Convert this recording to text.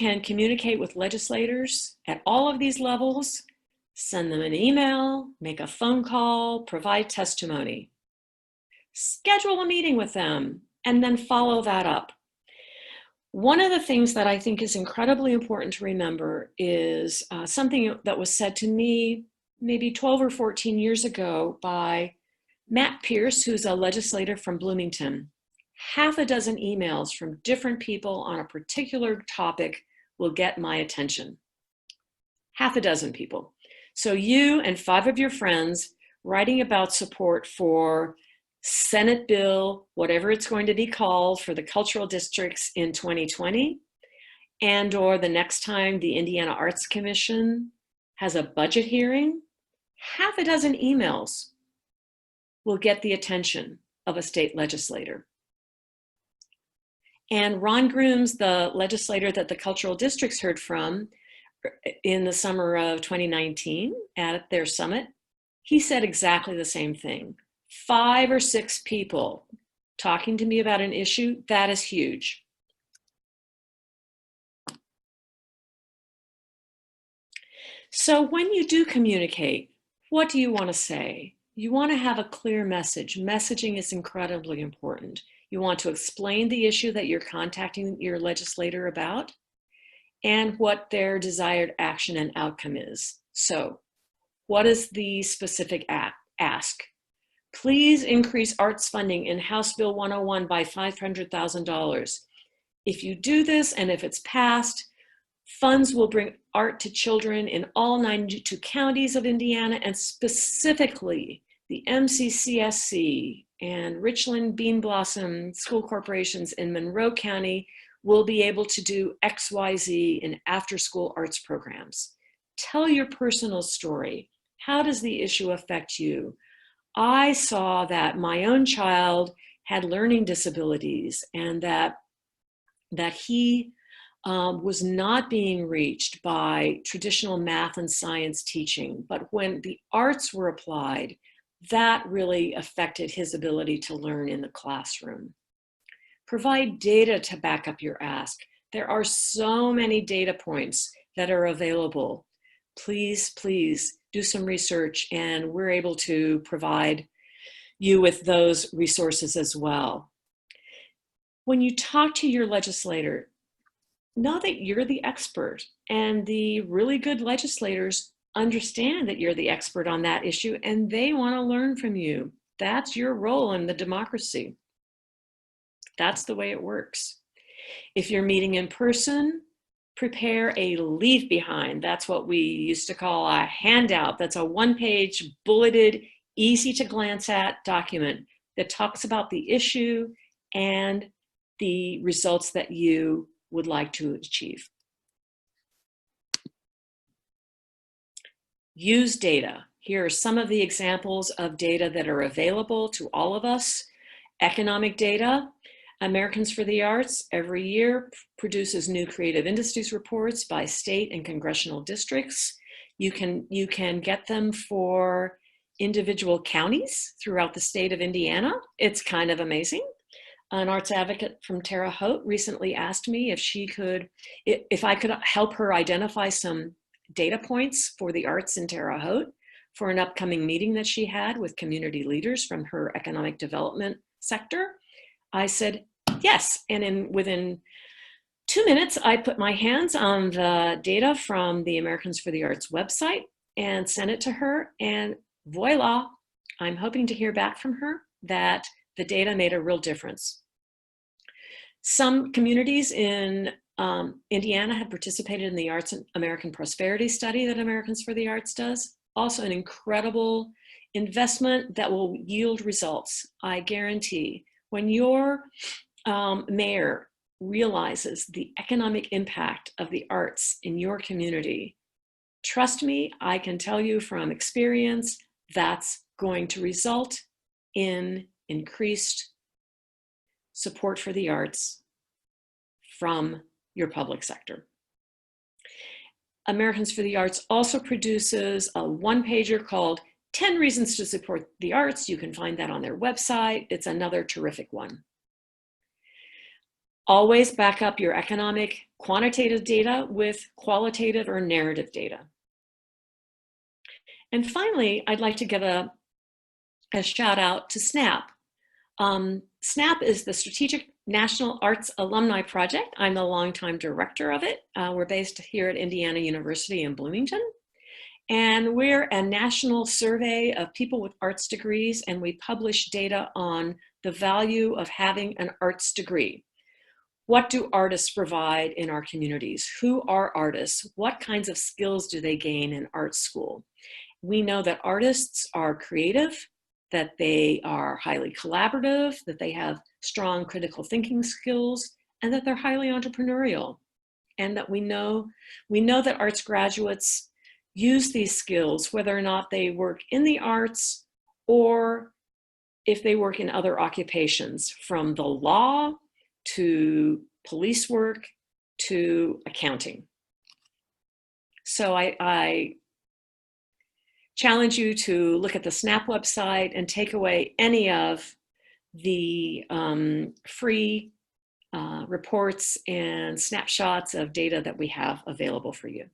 can communicate with legislators at all of these levels, send them an email, make a phone call, provide testimony. Schedule a meeting with them, and then follow that up. One of the things that I think is incredibly important to remember is something that was said to me maybe 12 or 14 years ago by Matt Pierce, who's a legislator from Bloomington. Half a dozen emails from different people on a particular topic will get my attention. Half a dozen people. So you and 5 of your friends writing about support for Senate bill, whatever it's going to be called, for the cultural districts in 2020, and or the next time the Indiana Arts Commission has a budget hearing, half a dozen emails will get the attention of a state legislator. And Ron Grooms, the legislator that the cultural districts heard from in the summer of 2019 at their summit, he said exactly the same thing. 5 or 6 people talking to me about an issue, that is huge. So when you do communicate, what do you want to say? You want to have a clear message. Messaging is incredibly important. You want to explain the issue that you're contacting your legislator about and what their desired action and outcome is. So what is the specific ask? Please increase arts funding in House Bill 101 by $500,000. If you do this, and if it's passed, funds will bring art to children in all 92 counties of Indiana, and specifically the MCCSC and Richland Bean Blossom school corporations in Monroe County will be able to do XYZ in after-school arts programs. Tell your personal story. How does the issue affect you? I saw that my own child had learning disabilities and that he was not being reached by traditional math and science teaching. But when the arts were applied, that really affected his ability to learn in the classroom. Provide data to back up your ask. There are so many data points that are available. Please, please do some research, and we're able to provide you with those resources as well. When you talk to your legislator, know that you're the expert, and the really good legislators understand that you're the expert on that issue, and they want to learn from you. That's your role in the democracy. That's the way it works. If you're meeting in person, prepare a leave behind. That's what we used to call a handout. That's a one-page, bulleted, easy to glance at document that talks about the issue and the results that you would like to achieve. Use data. Here are some of the examples of data that are available to all of us. Economic data. Americans for the Arts every year produces new creative industries reports by state and congressional districts. You can get them for individual counties throughout the state of Indiana. It's kind of amazing. An arts advocate from Terre Haute recently asked me if I could help her identify some data points for the arts in Terre Haute for an upcoming meeting that she had with community leaders from her economic development sector. I said, yes, and within 2 minutes, I put my hands on the data from the Americans for the Arts website and sent it to her, and voila, I'm hoping to hear back from her that the data made a real difference. Some communities in Indiana have participated in the Arts and American Prosperity Study that Americans for the Arts does. Also an incredible investment that will yield results, I guarantee. When your mayor realizes the economic impact of the arts in your community, trust me, I can tell you from experience, that's going to result in increased support for the arts from your public sector. Americans for the Arts also produces a one-pager called 10 Reasons to Support the Arts. You can find that on their website. It's another terrific one. Always back up your economic quantitative data with qualitative or narrative data. And finally, I'd like to give a shout out to SNAP. SNAP is the Strategic National Arts Alumni Project. I'm the longtime director of it. We're based here at Indiana University in Bloomington. And we're a national survey of people with arts degrees, and we publish data on the value of having an arts degree. What do artists provide in our communities? Who are artists? What kinds of skills do they gain in art school? We know that artists are creative, that they are highly collaborative, that they have strong critical thinking skills, and that they're highly entrepreneurial. And that we know that arts graduates use these skills, whether or not they work in the arts or if they work in other occupations, from the law to police work to accounting. So I challenge you to look at the SNAP website and take away any of the free reports and snapshots of data that we have available for you.